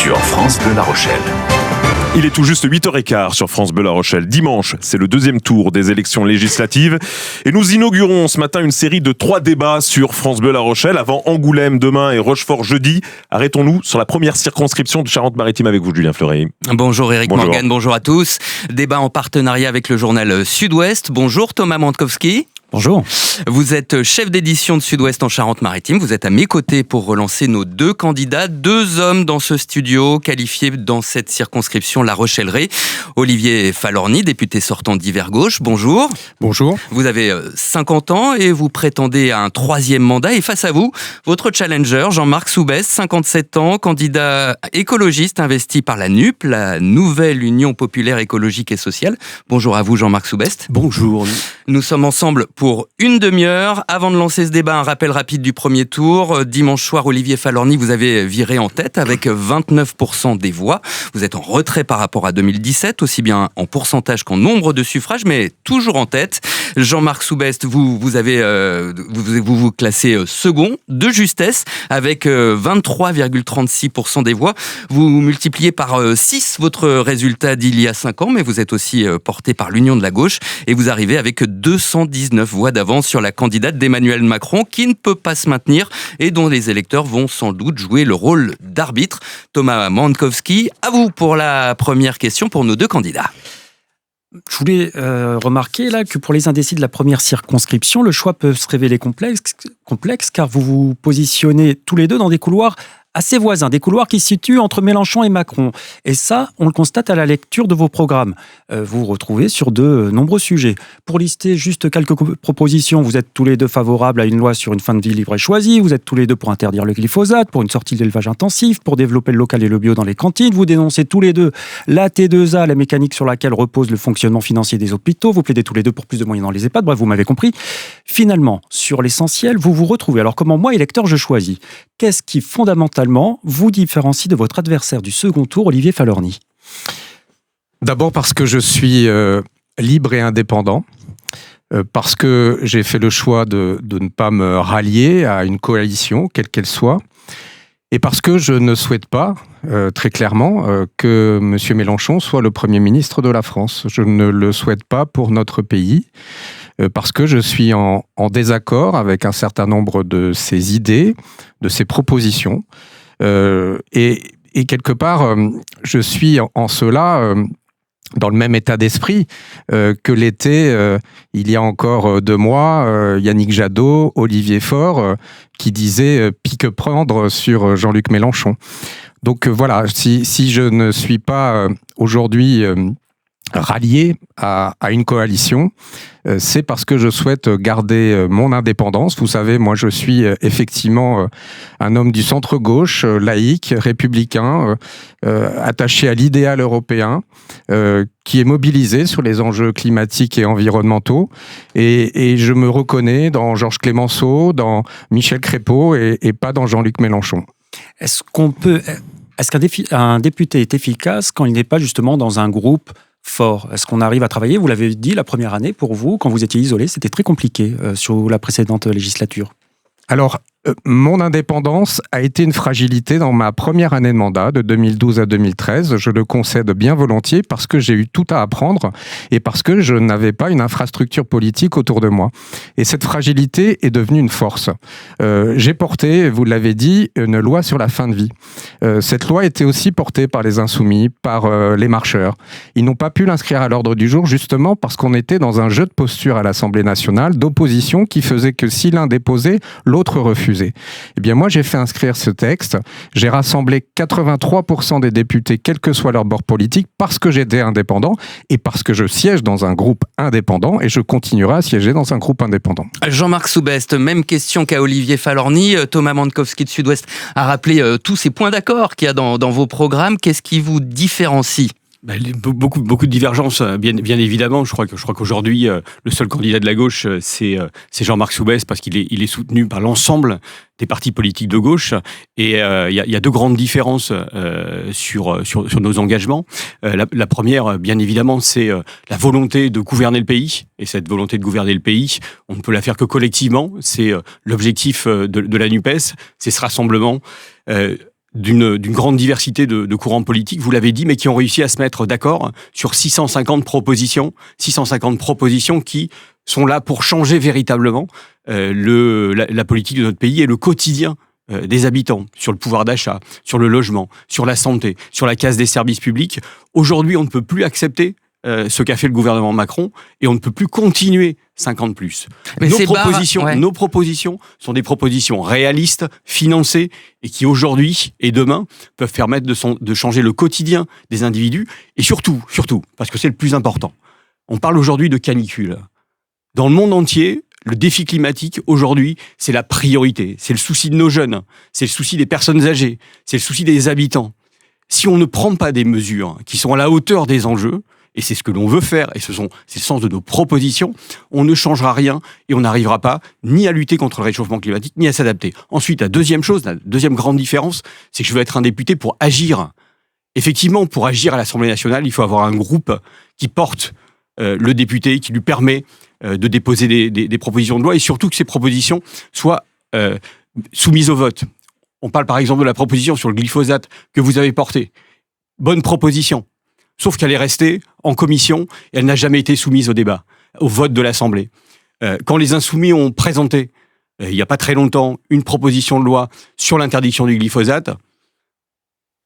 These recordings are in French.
sur France Bleu La Rochelle. Il est tout juste 8h15 sur France Bleu La Rochelle. Dimanche, c'est le deuxième tour des élections législatives. Et nous inaugurons ce matin une série de 3 débats sur France Bleu La Rochelle. Avant Angoulême demain et Rochefort jeudi. Arrêtons-nous sur la première circonscription de Charente-Maritime avec vous, Julien Fleury. Bonjour Éric Morgan, bonjour à tous. Débat en partenariat avec le journal Sud-Ouest. Bonjour Thomas Mandkowski. Bonjour. Vous êtes chef d'édition de Sud-Ouest en Charente-Maritime. Vous êtes à mes côtés pour relancer nos 2 candidats, 2 hommes dans ce studio qualifiés dans cette circonscription La Rochelle-Ré. Olivier Falorni, député sortant d'Hiver Gauche. Bonjour. Bonjour. Vous avez 50 ans et vous prétendez à un 3e mandat. Et face à vous, votre challenger, Jean-Marc Soubest, 57 ans, candidat écologiste investi par la NUP, la Nouvelle Union Populaire Écologique et Sociale. Bonjour à vous, Jean-Marc Soubest. Bonjour. Nous sommes ensemble pour une demi-heure. Avant de lancer ce débat, un rappel rapide du premier tour. Dimanche soir, Olivier Falorni, vous avez viré en tête avec 29% des voix. Vous êtes en retrait par rapport à 2017, aussi bien en pourcentage qu'en nombre de suffrages, mais toujours en tête. Jean-Marc Soubest, vous vous classez second de justesse avec 23,36% des voix. Vous multipliez par 6 votre résultat d'il y a 5 ans, mais vous êtes aussi porté par l'Union de la Gauche et vous arrivez avec 219 voix d'avance sur la candidate d'Emmanuel Macron qui ne peut pas se maintenir et dont les électeurs vont sans doute jouer le rôle d'arbitre. Thomas Mandkowski, à vous pour la première question pour nos 2 candidats. Je voulais remarquer là que pour les indécis de la première circonscription, le choix peut se révéler complexe car vous vous positionnez tous les 2 dans des couloirs assez voisins, des couloirs qui se situent entre Mélenchon et Macron. Et ça, on le constate à la lecture de vos programmes. Vous vous retrouvez sur de nombreux sujets. Pour lister juste quelques propositions, vous êtes tous les 2 favorables à une loi sur une fin de vie libre et choisie, vous êtes tous les 2 pour interdire le glyphosate, pour une sortie de l'élevage intensif, pour développer le local et le bio dans les cantines, vous dénoncez tous les 2 la T2A, la mécanique sur laquelle repose le fonctionnement financier des hôpitaux, vous plaidez tous les 2 pour plus de moyens dans les EHPAD, bref, vous m'avez compris. Finalement, sur l'essentiel, vous vous retrouvez. Alors comment moi, électeur, je choisis ? Qu'est-ce qui, fondamentalement, vous différencie de votre adversaire du second tour, Olivier Falorni ? D'abord parce que je suis libre et indépendant, parce que j'ai fait le choix de ne pas me rallier à une coalition, quelle qu'elle soit, et parce que je ne souhaite pas, très clairement, que M. Mélenchon soit le Premier ministre de la France. Je ne le souhaite pas pour notre pays, parce que je suis en désaccord avec un certain nombre de ses idées, de ses propositions. Et quelque part, je suis en cela dans le même état d'esprit que l'était, il y a encore 2 mois, Yannick Jadot, Olivier Faure, qui disaient pique-prendre sur Jean-Luc Mélenchon. Donc voilà, si je ne suis pas aujourd'hui rallié à une coalition, c'est parce que je souhaite garder mon indépendance. Vous savez, moi je suis effectivement un homme du centre-gauche, laïque, républicain, attaché à l'idéal européen, qui est mobilisé sur les enjeux climatiques et environnementaux. Et je me reconnais dans Georges Clemenceau, dans Michel Crépeau et pas dans Jean-Luc Mélenchon. Est-ce qu'un député est efficace quand il n'est pas justement dans un groupe fort? Est-ce qu'on arrive à travailler? Vous l'avez dit, la première année, pour vous, quand vous étiez isolé, c'était très compliqué sur la précédente législature. Alors, mon indépendance a été une fragilité dans ma première année de mandat, de 2012 à 2013. Je le concède bien volontiers parce que j'ai eu tout à apprendre et parce que je n'avais pas une infrastructure politique autour de moi. Et cette fragilité est devenue une force. J'ai porté, vous l'avez dit, une loi sur la fin de vie. Cette loi était aussi portée par les Insoumis, par les Marcheurs. Ils n'ont pas pu l'inscrire à l'ordre du jour justement parce qu'on était dans un jeu de posture à l'Assemblée nationale d'opposition qui faisait que si l'un déposait, l'autre refusait. Eh bien moi j'ai fait inscrire ce texte, j'ai rassemblé 83% des députés quel que soit leur bord politique parce que j'étais indépendant et parce que je siège dans un groupe indépendant et je continuerai à siéger dans un groupe indépendant. Jean-Marc Soubest, même question qu'à Olivier Falorni. Thomas Mandkowski de Sud-Ouest a rappelé tous ces points d'accord qu'il y a dans vos programmes. Qu'est-ce qui vous différencie ? Beaucoup de divergences, bien évidemment. Je crois qu'aujourd'hui, le seul candidat de la gauche, c'est Jean-Marc Soubest, parce qu'il est soutenu par l'ensemble des partis politiques de gauche. Et il y a 2 grandes différences sur nos engagements. La première, bien évidemment, c'est la volonté de gouverner le pays. Et cette volonté de gouverner le pays, on ne peut la faire que collectivement. C'est l'objectif de la NUPES, c'est ce rassemblement. d'une grande diversité de courants politiques, vous l'avez dit, mais qui ont réussi à se mettre d'accord sur 650 propositions qui sont là pour changer véritablement la politique de notre pays et le quotidien des habitants, sur le pouvoir d'achat, sur le logement, sur la santé, sur la casse des services publics. Aujourd'hui, on ne peut plus accepter ce qu'a fait le gouvernement Macron et on ne peut plus continuer 50 plus. Nos propositions sont des propositions réalistes, financées et qui aujourd'hui et demain peuvent permettre de changer le quotidien des individus et surtout, parce que c'est le plus important, on parle aujourd'hui de canicule. Dans le monde entier, le défi climatique, aujourd'hui, c'est la priorité. C'est le souci de nos jeunes, c'est le souci des personnes âgées, c'est le souci des habitants. Si on ne prend pas des mesures qui sont à la hauteur des enjeux, et c'est ce que l'on veut faire, et c'est le sens de nos propositions, on ne changera rien et on n'arrivera pas ni à lutter contre le réchauffement climatique, ni à s'adapter. Ensuite, la deuxième grande différence, c'est que je veux être un député pour agir. Effectivement, pour agir à l'Assemblée nationale, il faut avoir un groupe qui porte le député, qui lui permet de déposer des propositions de loi, et surtout que ces propositions soient soumises au vote. On parle par exemple de la proposition sur le glyphosate que vous avez portée. Bonne proposition. Sauf qu'elle est restée en commission et elle n'a jamais été soumise au débat, au vote de l'Assemblée. Quand les Insoumis ont présenté, il n'y a pas très longtemps, une proposition de loi sur l'interdiction du glyphosate,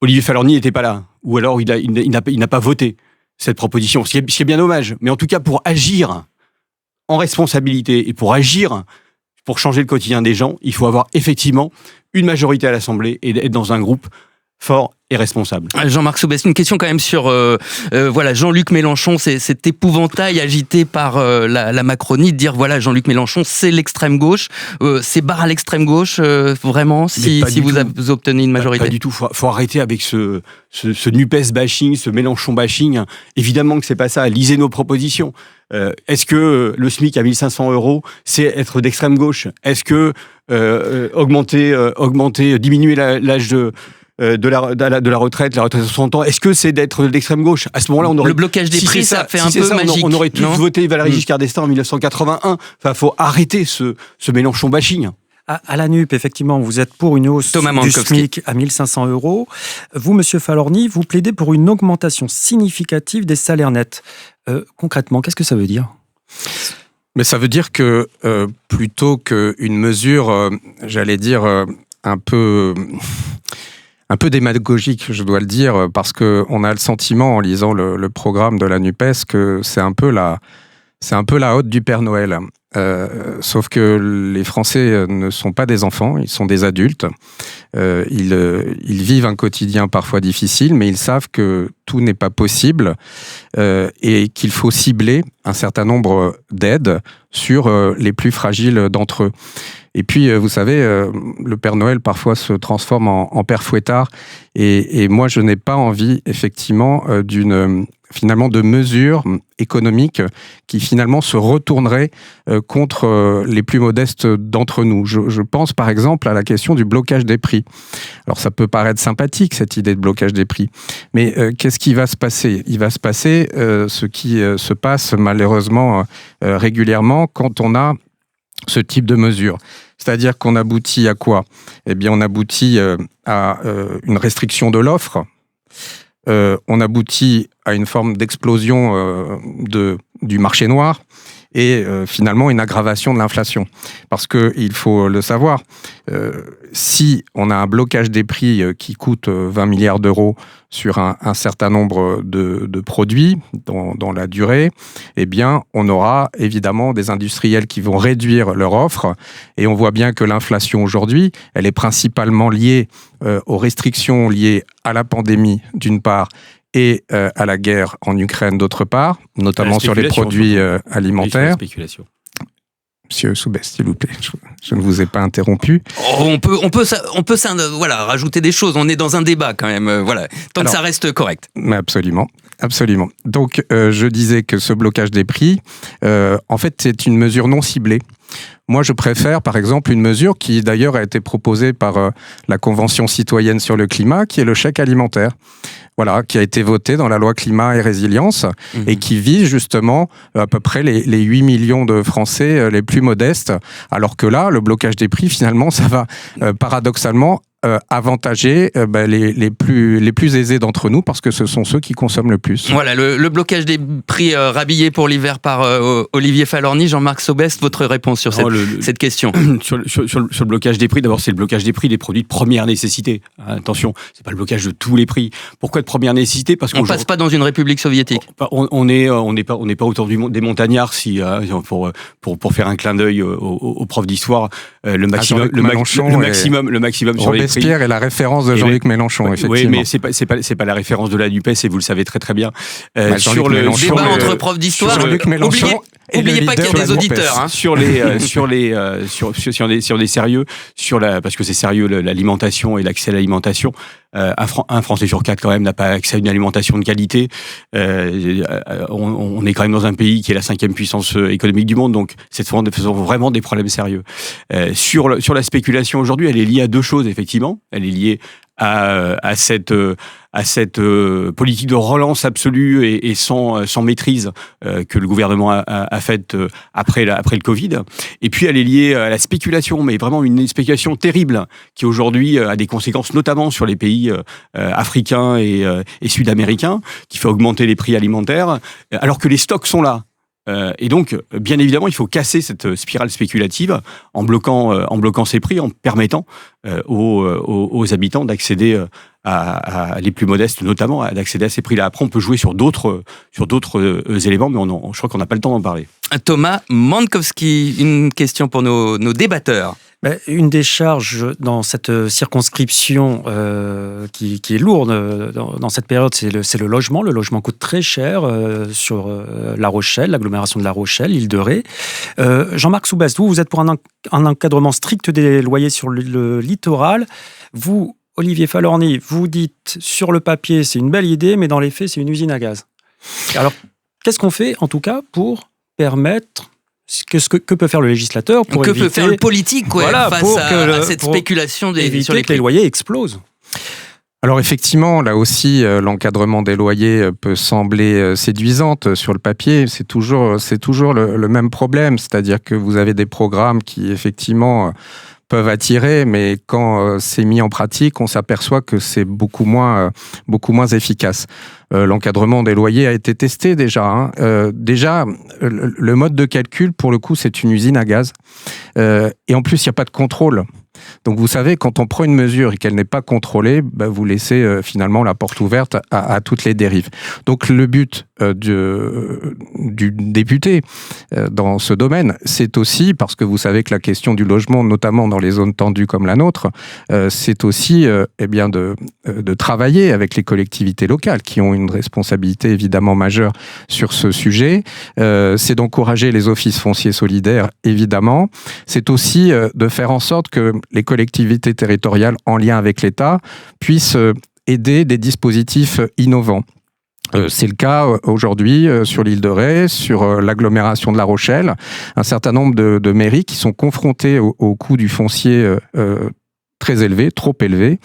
Olivier Fahlorny n'était pas là. Ou alors il n'a pas voté cette proposition, ce qui est bien dommage. Mais en tout cas, pour agir en responsabilité et pour agir pour changer le quotidien des gens, il faut avoir effectivement une majorité à l'Assemblée et être dans un groupe fort et responsable. Jean-Marc Soubès, une question quand même sur Jean-Luc Mélenchon, cet épouvantail agité par la Macronie, de dire voilà, Jean-Luc Mélenchon, c'est l'extrême gauche, c'est barre à l'extrême gauche, vraiment, si vous obtenez une majorité. Pas du tout, faut arrêter avec ce NUPES bashing, ce Mélenchon bashing. Évidemment que c'est pas ça, lisez nos propositions. Est-ce que le SMIC à 1 500 €, c'est être d'extrême gauche? Est-ce que diminuer l'âge de la retraite à 60 ans, est-ce que c'est d'être d'extrême gauche? À ce moment-là, on aurait... Le blocage des prix, ça fait un peu magique. On aurait tous voté Valéry Giscard d'Estaing en 1981. Enfin, faut arrêter ce Mélenchon bashing. À la NUP, effectivement, vous êtes pour une hausse du SMIC à 1 500 €. Vous, Monsieur Fahlorny, vous plaidez pour une augmentation significative des salaires nets. Concrètement, qu'est-ce que ça veut dire ? Mais ça veut dire que plutôt qu'une mesure, j'allais dire, un peu démagogique, je dois le dire, parce qu'on a le sentiment, en lisant le programme de la NUPES, que c'est un peu la hotte du Père Noël. Sauf que les Français ne sont pas des enfants, ils sont des adultes. Ils vivent un quotidien parfois difficile, mais ils savent que tout n'est pas possible et qu'il faut cibler un certain nombre d'aides sur les plus fragiles d'entre eux. Et puis, vous savez, le Père Noël parfois se transforme en Père Fouettard. Et moi, je n'ai pas envie, effectivement, finalement de mesures économiques qui finalement se retourneraient contre les plus modestes d'entre nous. Je pense par exemple à la question du blocage des prix. Alors ça peut paraître sympathique cette idée de blocage des prix, mais qu'est-ce qui va se passer ? Il va se passer ce qui se passe malheureusement régulièrement quand on a ce type de mesures. C'est-à-dire qu'on aboutit à quoi ? Eh bien on aboutit à une restriction de l'offre. On aboutit à une forme d'explosion du marché noir et finalement une aggravation de l'inflation. Parce qu'il faut le savoir, si on a un blocage des prix qui coûte 20 milliards d'euros sur un certain nombre de produits dans la durée, eh bien, on aura évidemment des industriels qui vont réduire leur offre. Et on voit bien que l'inflation aujourd'hui, elle est principalement liée aux restrictions liées à la pandémie d'une part et à la guerre en Ukraine d'autre part, notamment sur les produits alimentaires. Spéculation. Monsieur Soubès, s'il vous plaît, je ne vous ai pas interrompu. On peut rajouter des choses. On est dans un débat quand même, tant que ça reste correct. Mais absolument. Donc, je disais que ce blocage des prix, en fait, c'est une mesure non ciblée. Moi, je préfère, par exemple, une mesure qui, d'ailleurs, a été proposée par la Convention citoyenne sur le climat, qui est le chèque alimentaire. Voilà, qui a été votée dans la loi climat et résilience et qui vise justement à peu près les 8 millions de Français les plus modestes. Alors que là, le blocage des prix, finalement, ça va paradoxalement avantager les plus aisés d'entre nous, parce que ce sont ceux qui consomment le plus. Voilà, le blocage des prix rhabillé pour l'hiver par Olivier Falorni. Jean-Marc Sobest, votre réponse sur cette question? Sur le blocage des prix, d'abord, c'est le blocage des prix des produits de première nécessité. Attention, c'est pas le blocage de tous les prix. Pourquoi de première nécessité? Parce qu'on passe pas dans une république soviétique. On n'est pas autour des montagnards, pour faire un clin d'œil aux profs d'histoire. Le maximum sur les prix. Robespierre est la référence de Jean-Luc Mélenchon, effectivement. Oui, mais c'est pas la référence de la NUPES, et vous le savez très très bien. Sur le débat entre profs d'histoire, n'oubliez pas qu'il y a des auditeurs. Si on est sérieux parce que c'est sérieux, l'alimentation et l'accès à l'alimentation. Un Français sur 4 quand même n'a pas accès à une alimentation de qualité. On est quand même dans un pays qui est la 5e puissance économique du monde, donc c'est vraiment des problèmes sérieux. Sur la spéculation aujourd'hui, elle est liée à deux choses, effectivement. Elle est liée à cette politique de relance absolue et sans maîtrise que le gouvernement a faite après le Covid. Et puis elle est liée à la spéculation, mais vraiment une spéculation terrible qui aujourd'hui a des conséquences notamment sur les pays africains et sud-américains, qui fait augmenter les prix alimentaires alors que les stocks sont là. Et donc, bien évidemment, il faut casser cette spirale spéculative en bloquant ces prix, en permettant aux habitants d'accéder à les plus modestes, notamment d'accéder à ces prix-là. Après, on peut jouer sur d'autres éléments, mais je crois qu'on n'a pas le temps d'en parler. Thomas Mankowski, une question pour nos débatteurs. Une des charges dans cette circonscription qui est lourde dans cette période, c'est le logement. Le logement coûte très cher sur La Rochelle, l'agglomération de La Rochelle, l'île de Ré. Jean-Marc Soubest, vous êtes pour un encadrement strict des loyers sur le littoral. Vous, Olivier Falorni, vous dites sur le papier c'est une belle idée, mais dans les faits c'est une usine à gaz. Alors, qu'est-ce qu'on fait en tout cas pour permettre... Que peut faire le législateur pour éviter... Que peut faire le politique face à cette spéculation sur les prix. Que les loyers explosent? Alors effectivement, là aussi, l'encadrement des loyers peut sembler séduisante sur le papier. C'est toujours le même problème, c'est-à-dire que vous avez des programmes qui effectivement peuvent attirer, mais quand c'est mis en pratique, on s'aperçoit que c'est beaucoup moins efficace. L'encadrement des loyers a été testé déjà. Déjà, le mode de calcul, pour le coup, c'est une usine à gaz. Et en plus, il n'y a pas de contrôle. Donc vous savez, quand on prend une mesure et qu'elle n'est pas contrôlée, vous laissez finalement la porte ouverte à toutes les dérives. Donc le but du député dans ce domaine, c'est aussi, parce que vous savez que la question du logement, notamment dans les zones tendues comme la nôtre, c'est aussi de travailler avec les collectivités locales qui ont une responsabilité évidemment majeure sur ce sujet. C'est d'encourager les offices fonciers solidaires, évidemment. C'est aussi de faire en sorte que les collectivités territoriales, en lien avec l'État, puissent aider des dispositifs innovants. C'est le cas aujourd'hui sur l'île de Ré, sur l'agglomération de La Rochelle. Un certain nombre de mairies qui sont confrontées au coût du foncier très élevé, trop élevé,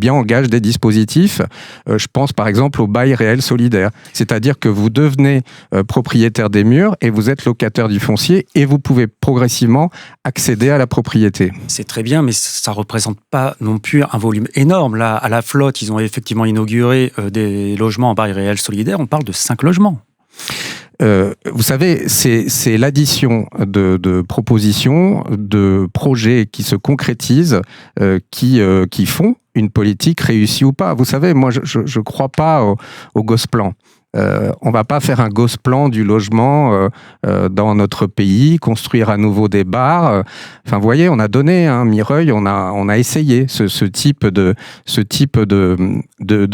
engagent des dispositifs. Je pense par exemple au bail réel solidaire. C'est-à-dire que vous devenez propriétaire des murs et vous êtes locataire du foncier et vous pouvez progressivement accéder à la propriété. C'est très bien, mais ça ne représente pas non plus un volume énorme. Là, à la flotte, ils ont effectivement inauguré des logements en bail réel solidaire. On parle de 5 logements. Vous savez, c'est l'addition de propositions, de projets qui se concrétisent, qui font une politique réussie ou pas. Vous savez, moi, je crois pas au Gosplan. On va pas faire un Gosplan du logement dans notre pays, construire à nouveau des bars. Enfin, vous voyez, on a donné Mireuil, on a essayé ce type de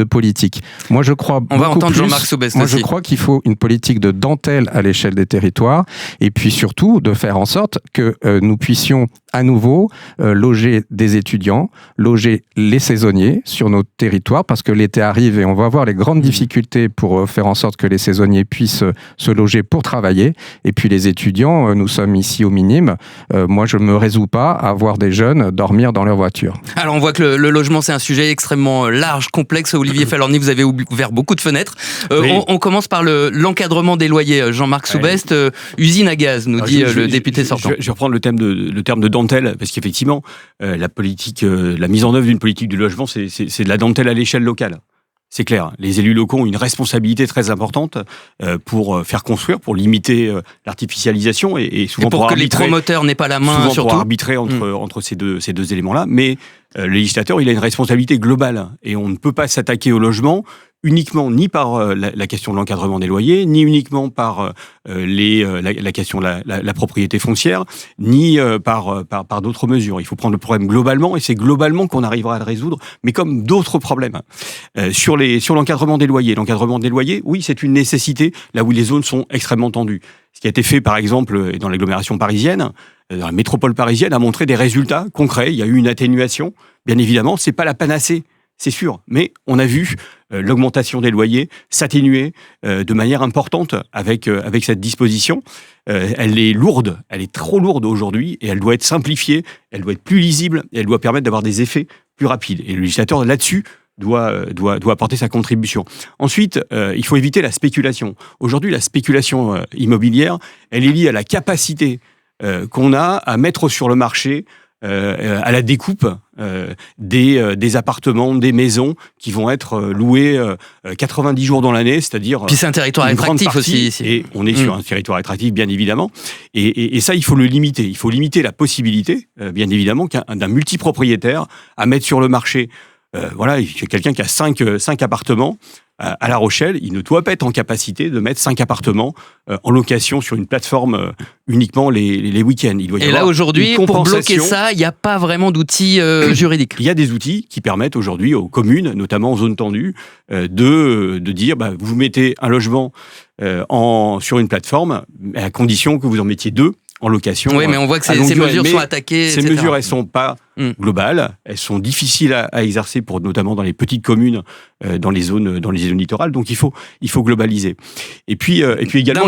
politique. Moi, je crois on va entendre Jean-Marc Soubest. Moi, je crois qu'il faut une politique de dentelle à l'échelle des territoires, et puis surtout de faire en sorte que nous puissions à nouveau loger des étudiants, loger les saisonniers sur nos territoires, parce que l'été arrive et on va avoir les grandes difficultés pour faire en sorte que les saisonniers puissent se loger pour travailler. Et puis les étudiants, nous sommes ici au minime. Moi, je ne me résous pas à voir des jeunes dormir dans leur voiture. Alors, on voit que le logement, c'est un sujet extrêmement large, complexe. Olivier Falorni, vous avez ouvert beaucoup de fenêtres. Oui. On commence par l'encadrement des loyers. Jean-Marc Soubest, usine à gaz, nous dit le député sortant. Je vais reprendre le terme de dentelle, parce qu'effectivement, la politique, la mise en œuvre d'une politique du logement, c'est de la dentelle à l'échelle locale. C'est clair. Les élus locaux ont une responsabilité très importante pour faire construire, pour limiter l'artificialisation et souvent pour que les promoteurs n'aient pas la main, souvent surtout. pour arbitrer entre ces deux éléments-là. Mais le législateur, il a une responsabilité globale et on ne peut pas s'attaquer au logement uniquement ni par la question de l'encadrement des loyers, ni uniquement par la question de la propriété foncière, ni par d'autres mesures. Il faut prendre le problème globalement, et c'est globalement qu'on arrivera à le résoudre, mais comme d'autres problèmes. Sur l'encadrement des loyers. L'encadrement des loyers, oui, c'est une nécessité, là où les zones sont extrêmement tendues. Ce qui a été fait, par exemple, dans l'agglomération parisienne, dans la métropole parisienne, a montré des résultats concrets. Il y a eu une atténuation. Bien évidemment, c'est pas la panacée, c'est sûr, mais on a vu l'augmentation des loyers s'atténuer de manière importante avec cette disposition. Elle est lourde, elle est trop lourde aujourd'hui, et elle doit être simplifiée, elle doit être plus lisible, et elle doit permettre d'avoir des effets plus rapides. Et le législateur, là-dessus, doit apporter sa contribution. Ensuite, il faut éviter la spéculation. Aujourd'hui, la spéculation immobilière, elle est liée à la capacité qu'on a à mettre sur le marché, à la découpe des appartements, des maisons qui vont être loués 90 jours dans l'année, c'est-à-dire puis c'est un territoire une grande attractif partie, aussi ici. et on est sur un territoire attractif, bien évidemment, et ça, il faut le limiter. Il faut limiter la possibilité, bien évidemment, d'un multipropriétaire à mettre sur le marché. Voilà, il y a quelqu'un qui a 5 appartements à La Rochelle, il ne doit pas être en capacité de mettre 5 appartements en location sur une plateforme uniquement les week-ends. Il doit y Et avoir là, aujourd'hui, une pour bloquer compensation. ça, il n'y a pas vraiment d'outils juridiques. Il y a des outils qui permettent aujourd'hui aux communes, notamment en zone tendue, de dire vous mettez un logement sur une plateforme, à condition que vous en mettiez 2 en location. Oui, mais on voit que ces mesures sont attaquées. Ces etc. mesures, elles sont pas globales, elles sont difficiles à exercer notamment dans les petites communes, dans les zones littorales. Donc il faut globaliser. Et puis également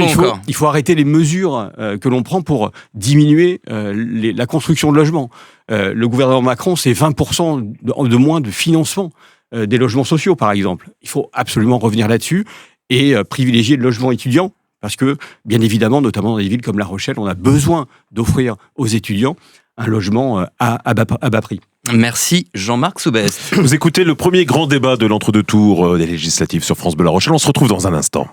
il faut arrêter les mesures que l'on prend pour diminuer la construction de logements. Le gouvernement Macron, c'est 20% de moins de financement des logements sociaux, par exemple. Il faut absolument revenir là-dessus et privilégier le logement étudiant. Parce que, bien évidemment, notamment dans des villes comme La Rochelle, on a besoin d'offrir aux étudiants un logement à bas prix. Merci Jean-Marc Soubest. Vous écoutez le premier grand débat de l'entre-deux tours des législatives sur France Bleu La Rochelle. On se retrouve dans un instant.